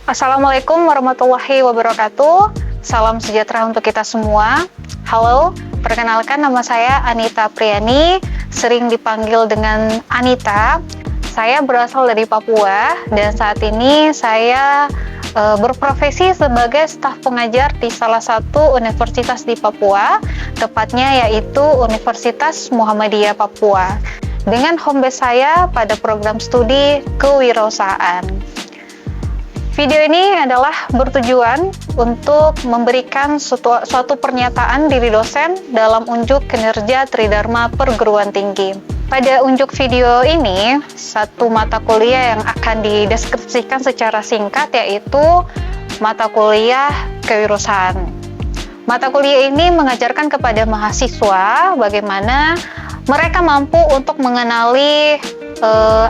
Assalamualaikum warahmatullahi wabarakatuh. Salam sejahtera untuk kita semua. Halo, perkenalkan nama saya Anita Priani, sering dipanggil dengan Anita. Saya berasal dari Papua dan saat ini saya berprofesi sebagai staf pengajar di salah satu universitas di Papua, tepatnya yaitu Universitas Muhammadiyah Papua. Dengan home base saya pada program studi kewirausahaan. Video ini adalah bertujuan untuk memberikan suatu pernyataan diri dosen dalam unjuk kinerja Tridharma Perguruan Tinggi. Pada unjuk video ini, satu mata kuliah yang akan dideskripsikan secara singkat yaitu mata kuliah kewirausahaan. Mata kuliah ini mengajarkan kepada mahasiswa bagaimana mereka mampu untuk mengenali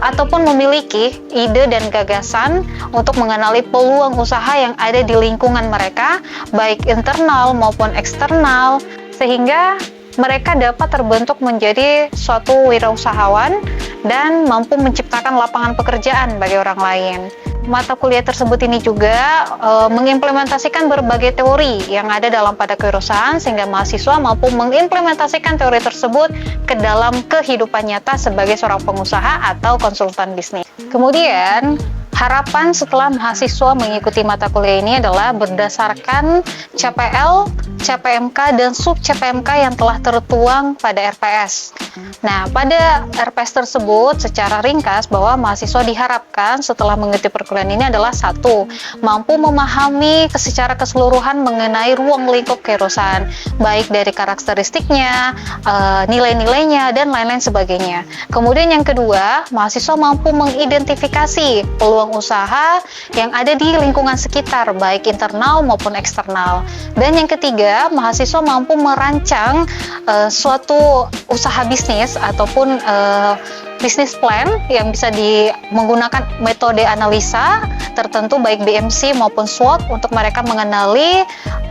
ataupun memiliki ide dan gagasan untuk mengenali peluang usaha yang ada di lingkungan mereka, baik internal maupun eksternal, sehingga mereka dapat terbentuk menjadi suatu wirausahawan dan mampu menciptakan lapangan pekerjaan bagi orang lain. Mata kuliah tersebut ini juga mengimplementasikan berbagai teori yang ada dalam pada kewirausahaan sehingga mahasiswa mampu mengimplementasikan teori tersebut ke dalam kehidupan nyata sebagai seorang pengusaha atau konsultan bisnis. Kemudian, harapan setelah mahasiswa mengikuti mata kuliah ini adalah berdasarkan CPL, CPMK, dan sub-CPMK yang telah tertuang pada RPS. Nah, pada RPS tersebut secara ringkas bahwa mahasiswa diharapkan setelah mengikuti perkuliahan ini adalah satu, mampu memahami secara keseluruhan mengenai ruang lingkup kewirausahaan, baik dari karakteristiknya, nilai-nilainya, dan lain-lain sebagainya. Kemudian yang kedua, mahasiswa mampu mengidentifikasi peluang usaha yang ada di lingkungan sekitar, baik internal maupun eksternal. Dan yang ketiga, mahasiswa mampu merancang suatu usaha bisnis ataupun bisnis plan yang bisa menggunakan metode analisa tertentu baik BMC maupun SWOT untuk mereka mengenali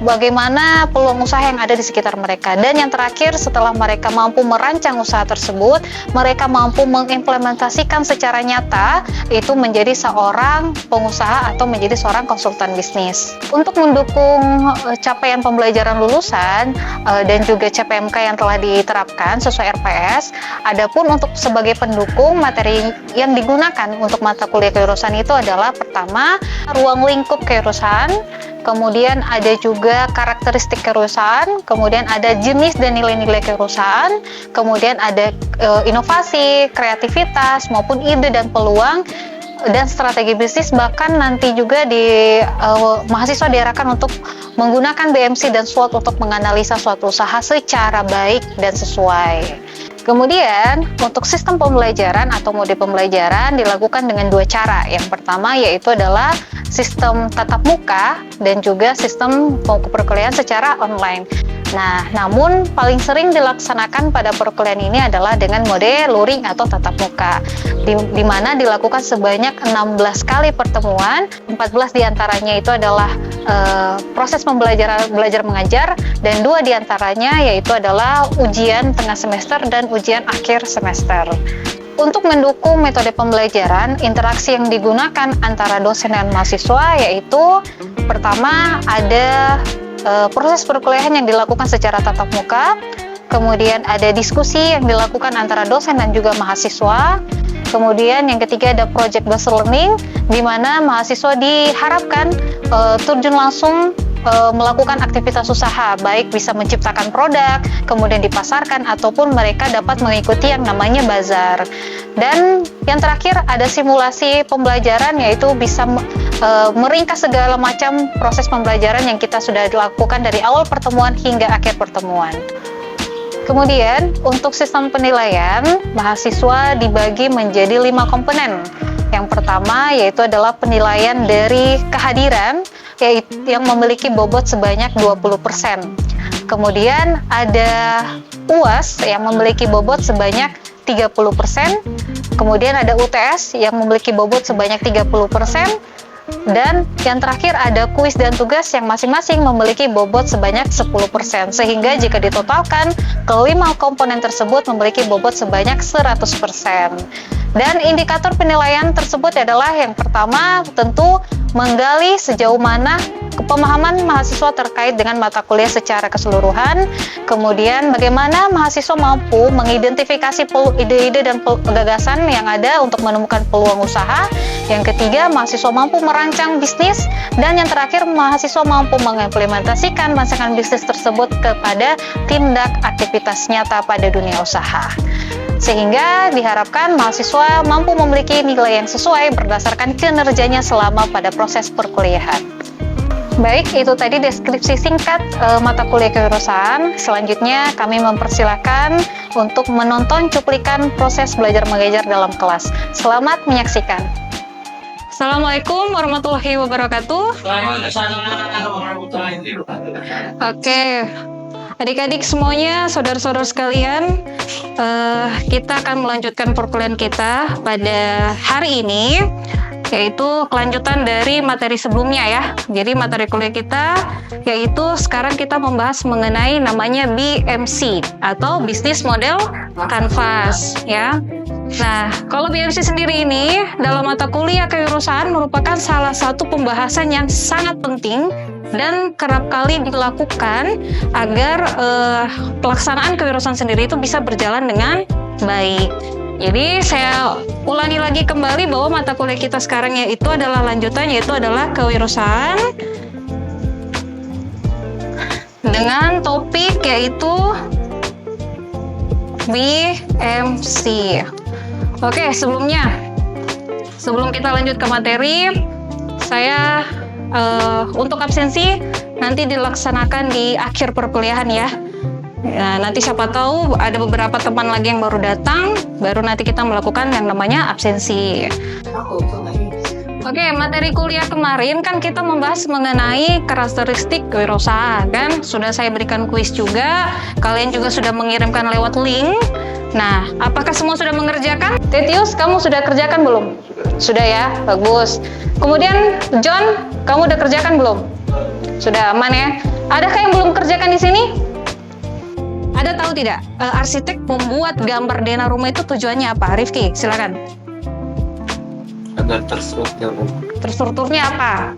bagaimana peluang usaha yang ada di sekitar mereka. Dan yang terakhir, setelah mereka mampu merancang usaha tersebut, mereka mampu mengimplementasikan secara nyata itu menjadi seorang pengusaha atau menjadi seorang konsultan bisnis. Untuk mendukung capaian pembelajaran lulusan dan juga CPMK yang telah diterapkan sesuai RPS, adapun untuk sebagai pendukung materi yang digunakan untuk mata kuliah kewirausahaan itu adalah pertama, ruang lingkup kewirausahaan, kemudian ada juga karakteristik kewirausahaan, kemudian ada jenis dan nilai-nilai kewirausahaan, kemudian ada inovasi, kreativitas, maupun ide dan peluang, dan strategi bisnis. Bahkan nanti juga mahasiswa diarahkan untuk menggunakan BMC dan SWOT untuk menganalisa suatu usaha secara baik dan sesuai. Kemudian, untuk sistem pembelajaran atau mode pembelajaran dilakukan dengan dua cara. Yang pertama yaitu adalah sistem tatap muka dan juga sistem perkuliahan secara online. Nah, namun paling sering dilaksanakan pada perkuliahan ini adalah dengan mode luring atau tatap muka, di mana dilakukan sebanyak 16 kali pertemuan, 14 diantaranya itu adalah proses belajar mengajar, dan 2 diantaranya yaitu adalah ujian tengah semester dan ujian akhir semester. Untuk mendukung metode pembelajaran, interaksi yang digunakan antara dosen dan mahasiswa yaitu pertama ada proses perkuliahan yang dilakukan secara tatap muka, kemudian ada diskusi yang dilakukan antara dosen dan juga mahasiswa, kemudian yang ketiga ada project based learning, di mana mahasiswa diharapkan terjun langsung melakukan aktivitas usaha, baik bisa menciptakan produk, kemudian dipasarkan, ataupun mereka dapat mengikuti yang namanya bazar. Dan yang terakhir ada simulasi pembelajaran, yaitu bisa meringkas segala macam proses pembelajaran yang kita sudah lakukan dari awal pertemuan hingga akhir pertemuan. Kemudian untuk sistem penilaian, mahasiswa dibagi menjadi 5 komponen. Yang pertama yaitu adalah penilaian dari kehadiran yang memiliki bobot sebanyak 20%. Kemudian ada UAS yang memiliki bobot sebanyak 30%. Kemudian ada UTS yang memiliki bobot sebanyak 30%. Dan yang terakhir ada kuis dan tugas yang masing-masing memiliki bobot sebanyak 10%, sehingga jika ditotalkan, kelima komponen tersebut memiliki bobot sebanyak 100%. Dan indikator penilaian tersebut adalah yang pertama tentu menggali sejauh mana pemahaman mahasiswa terkait dengan mata kuliah secara keseluruhan, kemudian bagaimana mahasiswa mampu mengidentifikasi ide-ide dan gagasan yang ada untuk menemukan peluang usaha, yang ketiga mahasiswa mampu merancang bisnis, dan yang terakhir mahasiswa mampu mengimplementasikan masakan bisnis tersebut kepada tindak aktivitas nyata pada dunia usaha. Sehingga diharapkan mahasiswa mampu memiliki nilai yang sesuai berdasarkan kinerjanya selama pada proses perkuliahan. Baik, itu tadi deskripsi singkat mata kuliah kewirausahaan. Selanjutnya kami mempersilahkan untuk menonton cuplikan proses belajar mengajar dalam kelas. Selamat menyaksikan. Assalamualaikum warahmatullahi wabarakatuh. Oke, adik-adik semuanya, saudara-saudara sekalian, kita akan melanjutkan perkuliahan kita pada hari ini, yaitu kelanjutan dari materi sebelumnya ya. Jadi materi kuliah kita yaitu sekarang kita membahas mengenai namanya BMC atau Business Model Canvas ya. Nah, kalau BMC sendiri ini dalam mata kuliah kewirausahaan merupakan salah satu pembahasan yang sangat penting dan kerap kali dilakukan agar pelaksanaan kewirausahaan sendiri itu bisa berjalan dengan baik. Jadi saya ulangi lagi kembali bahwa mata kuliah kita sekarang yaitu adalah lanjutan, yaitu adalah kewirausahaan dengan topik yaitu BMC. Oke, sebelum kita lanjut ke materi, saya untuk absensi nanti dilaksanakan di akhir perkuliahan ya. Nah, nanti siapa tahu ada beberapa teman lagi yang baru datang, baru nanti kita melakukan yang namanya absensi. Oke, materi kuliah kemarin kan kita membahas mengenai karakteristik kewirausahaan kan. Sudah saya berikan kuis juga, kalian juga sudah mengirimkan lewat link. Nah, apakah semua sudah mengerjakan? Titius, kamu sudah kerjakan belum? Sudah ya, bagus. Kemudian John, kamu udah kerjakan belum? Sudah aman ya. Adakah yang belum kerjakan di sini? Ada tahu tidak? Arsitek membuat gambar denah rumah itu tujuannya apa? Rifki, silakan. Agar terstruktur. Terstrukturnya apa?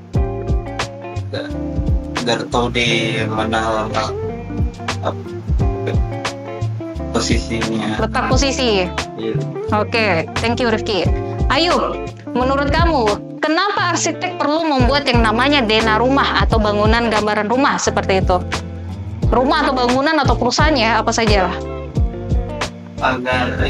Agar tahu di mana posisinya. Letak posisi. Iya. Oke, thank you Rifki. Ayo, menurut kamu, kenapa arsitek perlu membuat yang namanya denah rumah atau bangunan gambaran rumah seperti itu? Rumah atau bangunan atau perusahaannya apa saja lah? Agar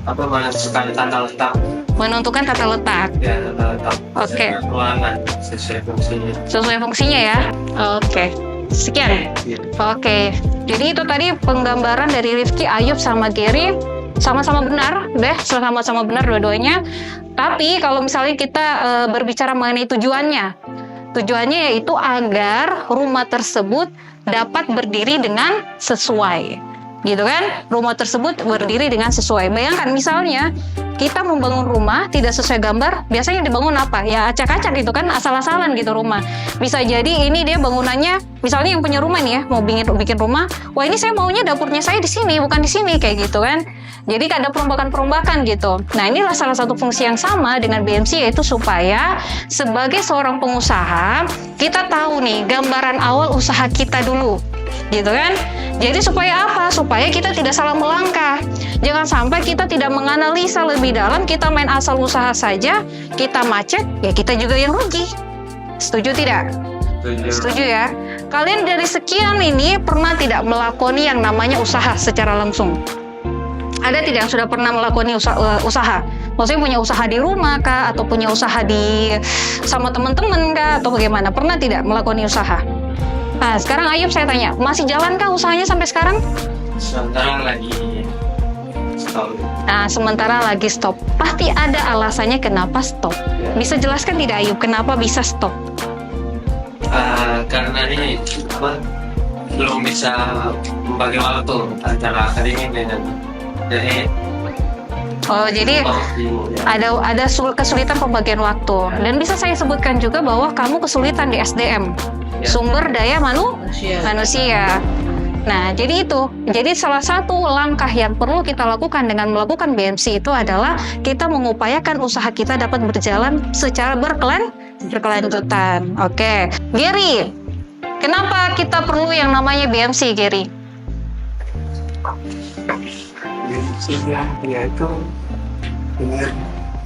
menentukan tata letak. Menentukan tata letak. Ya, tata letak. Oke. Ruangan sesuai fungsinya. Sesuai fungsinya ya. Oke. Sekian. Iya. Oke. Jadi itu tadi penggambaran dari Rifki, Ayub sama Gary sama-sama benar, deh, sama-sama benar dua-duanya. Tapi kalau misalnya kita berbicara mengenai tujuannya yaitu agar rumah tersebut dapat berdiri dengan sesuai, gitu kan? Rumah tersebut berdiri dengan sesuai. Bayangkan misalnya kita membangun rumah tidak sesuai gambar, biasanya dibangun apa? Ya acak-acak gitu kan, asal-asalan gitu rumah. Bisa jadi ini dia bangunannya, misalnya yang punya rumah nih ya, mau bikin rumah, wah ini saya maunya dapurnya saya di sini, bukan di sini, kayak gitu kan. Jadi ada perombakan-perombakan gitu. Nah, inilah salah satu fungsi yang sama dengan BMC, yaitu supaya sebagai seorang pengusaha, kita tahu nih gambaran awal usaha kita dulu, gitu kan. Jadi supaya apa? Supaya kita tidak salah melangkah. Jangan sampai kita tidak menganalisa lebih dalam, kita main asal usaha saja, kita macet, ya kita juga yang rugi. Setuju tidak? Setuju ya? Kalian dari sekian ini pernah tidak melakoni yang namanya usaha secara langsung? Ada tidak yang sudah pernah melakoni usaha? Maksudnya punya usaha di rumah kah? Atau punya usaha sama teman-teman kah? Atau bagaimana? Pernah tidak melakoni usaha? Nah, sekarang Ayub saya tanya, masih jalankah usahanya sampai sekarang? Sementara lagi stop. Nah, sementara lagi stop. Pasti ada alasannya kenapa stop. Bisa jelaskan tidak Ayub, kenapa bisa stop? Karena ini belum bisa membagi waktu antara akademik dengan jadi Oh, jadi ada kesulitan pembagian waktu. Dan bisa saya sebutkan juga bahwa kamu kesulitan di SDM, sumber daya manusia. Nah, jadi itu. Jadi salah satu langkah yang perlu kita lakukan dengan melakukan BMC itu adalah kita mengupayakan usaha kita dapat berjalan secara berkelanjutan. Oke. Gary, kenapa kita perlu yang namanya BMC, Gary? BMC-nya dia itu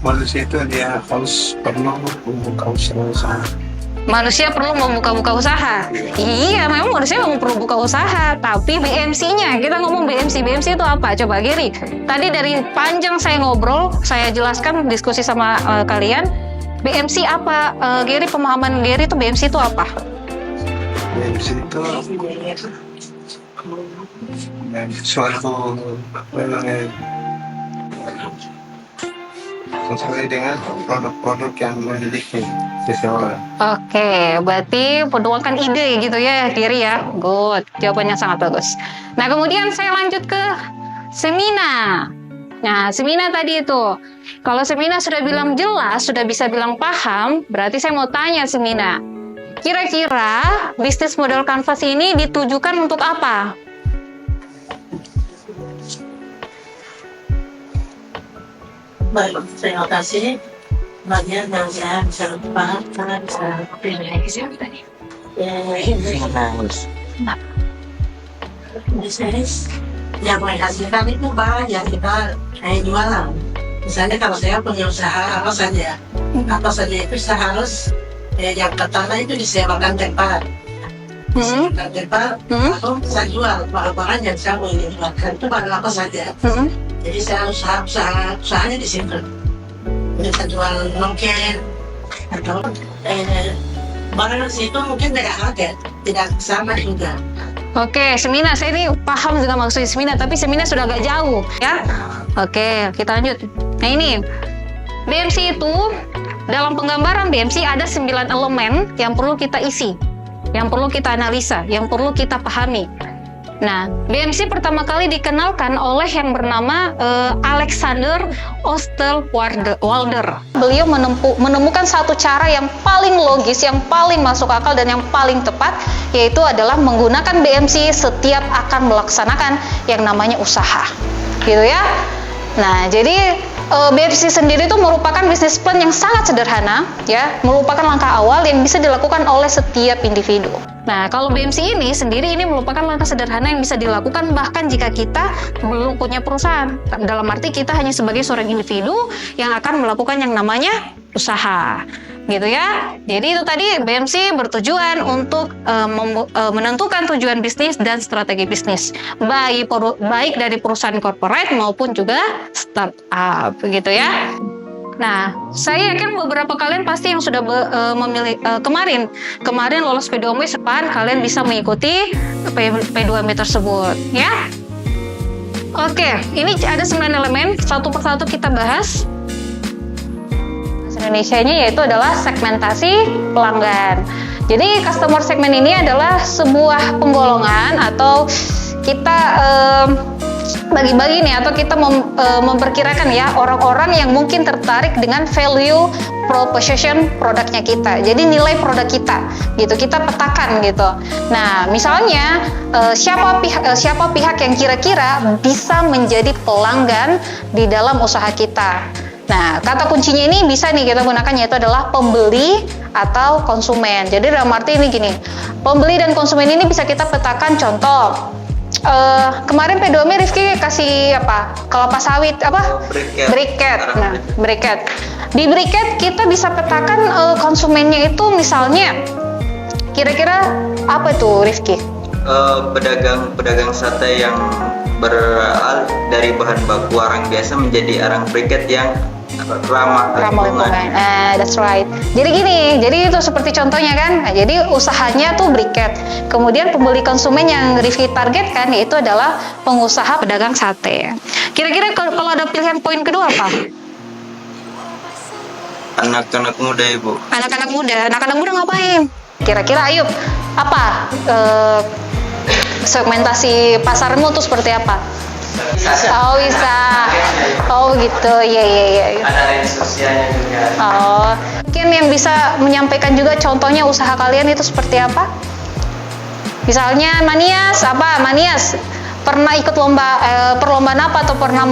manusia itu dia harus perlu membuka usaha. Manusia perlu membuka usaha. Iya, memang manusia memang perlu buka usaha. Tapi BMC-nya, kita ngomong BMC itu apa? Coba Gary. Tadi dari panjang saya ngobrol, saya jelaskan diskusi sama kalian. BMC apa? Gary, pemahaman Gary itu BMC itu apa? BMC itu suatu sesuai dengan produk-produk yang memiliki seseorang. Oke, berarti penuangkan ide gitu ya, Gary ya. Good, jawabannya sangat bagus. Nah, kemudian saya lanjut ke Semina. Nah, Semina tadi itu, kalau Semina sudah bilang jelas, sudah bisa bilang paham, berarti saya mau tanya Semina, kira-kira bisnis model Canvas ini ditujukan untuk apa? Baik, terima kasih. Bagian yang saya bisa paham karena bisa bisnis yang menghasilkan itu banyak kita kayak jualan. Misalnya kalau saya punya usaha apa saja itu saya harus yang pertama itu disewakan tempat. Disewakan tempat atau saya jual barang-barang yang saya mau jualkan itu barang apa saja. Jadi saya usahanya di situ. Bisa jual longket atau barang di situ mungkin beda harga, tidak sama juga. Oke, Semina, saya ini paham juga maksudnya Semina, tapi Semina sudah agak jauh ya. Oke, kita lanjut. Nah ini, BMC itu dalam penggambaran BMC ada 9 elemen yang perlu kita isi, yang perlu kita analisa, yang perlu kita pahami. Nah, BMC pertama kali dikenalkan oleh yang bernama Alexander Osterwalder. Beliau menemukan satu cara yang paling logis, yang paling masuk akal, dan yang paling tepat, yaitu adalah menggunakan BMC setiap akan melaksanakan yang namanya usaha. Gitu ya. Nah, jadi BMC sendiri itu merupakan bisnis plan yang sangat sederhana, ya, merupakan langkah awal yang bisa dilakukan oleh setiap individu. Nah, kalau BMC ini sendiri ini merupakan langkah sederhana yang bisa dilakukan bahkan jika kita belum punya perusahaan. Dalam arti kita hanya sebagai seorang individu yang akan melakukan yang namanya usaha. Gitu ya. Jadi itu tadi BMC bertujuan untuk menentukan tujuan bisnis dan strategi bisnis baik dari perusahaan corporate maupun juga startup, gitu ya. Nah, saya yakin beberapa kalian pasti yang sudah memilih kemarin lolos P2M depan, kalian bisa mengikuti P2M tersebut, ya. Oke, ini ada 9 elemen, satu persatu kita bahas. Indonesia-nya yaitu adalah segmentasi pelanggan. Jadi customer segment ini adalah sebuah penggolongan atau kita bagi-bagi nih, atau kita memperkirakan ya orang-orang yang mungkin tertarik dengan value proposition produknya kita. Jadi nilai produk kita gitu, kita petakan gitu. Nah, misalnya siapa pihak yang kira-kira bisa menjadi pelanggan di dalam usaha kita. Nah, kata kuncinya ini bisa nih kita gunakan, yaitu adalah pembeli atau konsumen. Jadi dalam arti ini gini, pembeli dan konsumen ini bisa kita petakan. Contoh, kemarin P2M Rifki kasih apa? Kelapa sawit apa? Briket. Nah, briket. Di briket kita bisa petakan konsumennya itu misalnya kira-kira apa tuh Rifki? Pedagang sate yang beralih dari bahan baku arang biasa menjadi arang briket yang ramah lingkungan. That's right. Jadi gini, jadi itu seperti contohnya kan. Nah, jadi usahanya tuh briket. Kemudian pembeli konsumen yang Rifki targetkan yaitu adalah pengusaha pedagang sate. Kira-kira kalau ada pilihan poin kedua apa? Anak-anak muda, Ibu. Anak-anak muda ngapain? Kira-kira Ayub, apa segmentasi pasarmu tuh seperti apa? Oh bisa. Oh gitu, iya. Ada range usianya juga. Oh, mungkin yang bisa menyampaikan juga contohnya usaha kalian itu seperti apa? Misalnya Manias pernah ikut perlombaan apa atau pernah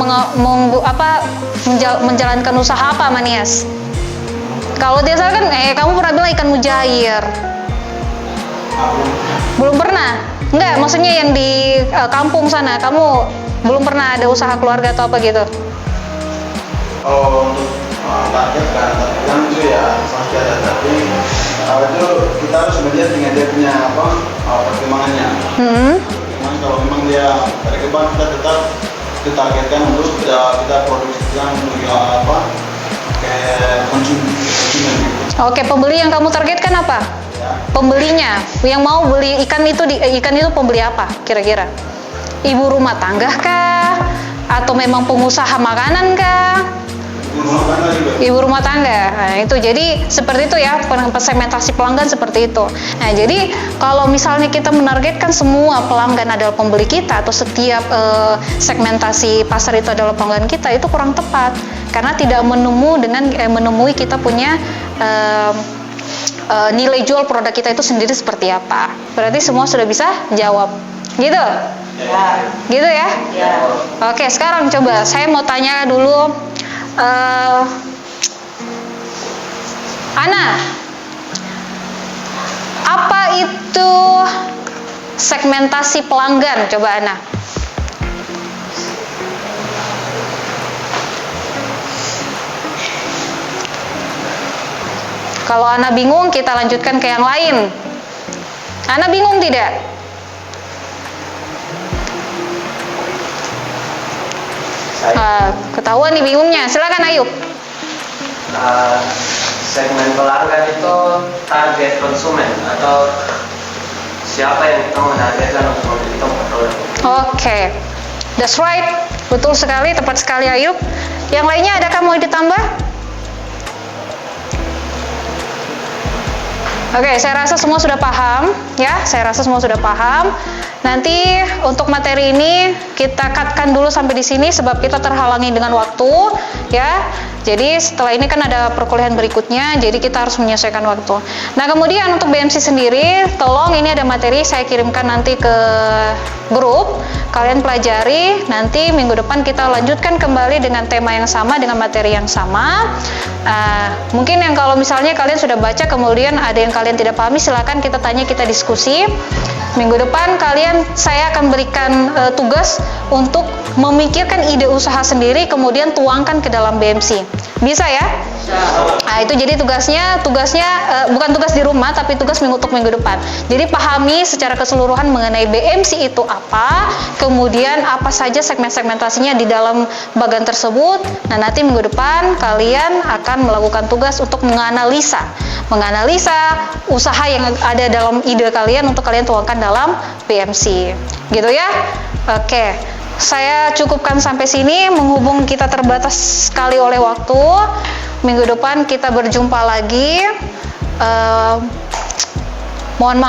menjalankan usaha apa Manias? Kalau dia salah kan, kamu pernah bilang ikan mujair. Belum pernah? Enggak, maksudnya yang di kampung sana, kamu belum pernah ada usaha keluarga atau apa gitu? Oh, untuk target kan, terbilang itu ya pasti ada, tapi itu kita harus melihat dengan dia punya perkembangannya. Cuman kalau memang dia berkembang, kita tetap ditargetkan untuk kita produksikan untuk kayak konsumen gitu. Oke, pembeli yang kamu targetkan apa? Ya. Pembelinya, yang mau beli ikan itu pembeli apa kira-kira? Ibu rumah tangga kah? Atau memang pengusaha makanan kah? Ibu rumah tangga. Nah, itu jadi seperti itu ya, segmentasi pelanggan seperti itu. Nah, jadi kalau misalnya kita menargetkan semua pelanggan adalah pembeli kita atau setiap segmentasi pasar itu adalah pelanggan kita, itu kurang tepat karena tidak menemui kita punya nilai jual produk kita itu sendiri seperti apa. Berarti semua sudah bisa jawab. Gitu? Ya. Gitu ya? Ya. Oke, sekarang coba saya mau tanya dulu Ana, apa itu segmentasi pelanggan? Coba Ana. Kalau Ana bingung, kita lanjutkan ke yang lain. Ana bingung tidak? Ketahuan nih bingungnya. Silakan Ayub. Segmen pelanggan itu target konsumen atau siapa yang kita menargetkan untuk membeli produk. Oke, that's right. Betul sekali, tepat sekali Ayub. Yang lainnya adakah mau ditambah? Oke, saya rasa semua sudah paham ya. Nanti untuk materi ini kita cutkan dulu sampai di sini sebab kita terhalangi dengan waktu ya. Jadi setelah ini kan ada perkuliahan berikutnya, jadi kita harus menyesuaikan waktu. Nah, kemudian untuk BMC sendiri, tolong ini ada materi saya kirimkan nanti ke grup. Kalian pelajari, nanti minggu depan kita lanjutkan kembali dengan tema yang sama, dengan materi yang sama. Mungkin yang kalau misalnya kalian sudah baca kemudian ada yang kalian tidak pahami, silakan kita tanya, kita diskusi. Minggu depan saya akan berikan tugas untuk memikirkan ide usaha sendiri kemudian tuangkan ke dalam BMC. Bisa ya? Nah, itu jadi tugasnya bukan tugas di rumah tapi tugas untuk minggu depan. Jadi pahami secara keseluruhan mengenai BMC itu apa, kemudian apa saja segmentasinya di dalam bagan tersebut. Nah, nanti minggu depan kalian akan melakukan tugas untuk menganalisa usaha yang ada dalam ide kalian untuk kalian tuangkan dalam BMC. Gitu ya? Oke. Saya cukupkan sampai sini, menghubung kita terbatas sekali oleh waktu. Minggu depan kita berjumpa lagi. Mohon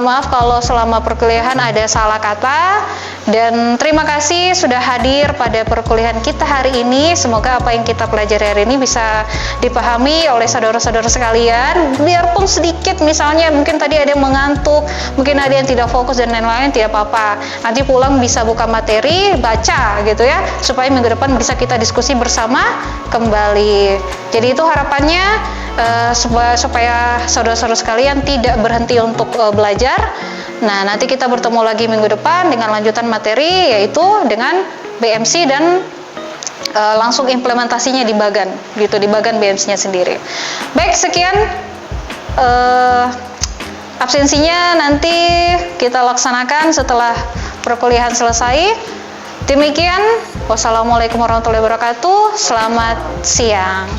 maaf kalau selama perkuliahan ada salah kata, dan terima kasih sudah hadir pada perkuliahan kita hari ini. Semoga apa yang kita pelajari hari ini bisa dipahami oleh saudara-saudara sekalian, biarpun sedikit, misalnya mungkin tadi ada yang mengantuk, mungkin ada yang tidak fokus dan lain-lain, tidak apa-apa. Nanti pulang bisa buka materi, baca gitu ya, supaya minggu depan bisa kita diskusi bersama kembali. Jadi itu harapannya, supaya saudara-saudara sekalian tidak berhenti untuk belajar. Nah, nanti kita bertemu lagi minggu depan dengan lanjutan materi, yaitu dengan BMC dan langsung implementasinya di bagan BMC-nya sendiri. Baik, sekian absensinya nanti kita laksanakan setelah perkuliahan selesai. Demikian, wassalamualaikum warahmatullahi wabarakatuh. Selamat siang.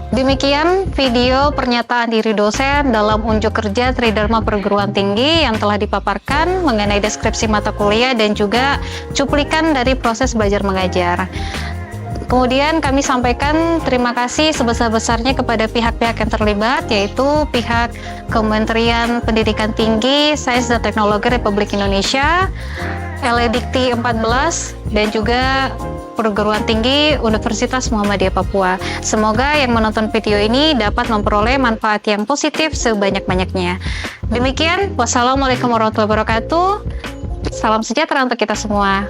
Demikian video pernyataan diri dosen dalam unjuk kerja Tridharma Perguruan Tinggi yang telah dipaparkan mengenai deskripsi mata kuliah dan juga cuplikan dari proses belajar mengajar. Kemudian kami sampaikan terima kasih sebesar-besarnya kepada pihak-pihak yang terlibat, yaitu pihak Kementerian Pendidikan Tinggi, Sains dan Teknologi Republik Indonesia, LE-Dikti 14 dan juga Perguruan Tinggi Universitas Muhammadiyah Papua. Semoga yang menonton video ini dapat memperoleh manfaat yang positif sebanyak-banyaknya. Demikian, wassalamualaikum warahmatullahi wabarakatuh. Salam sejahtera untuk kita semua.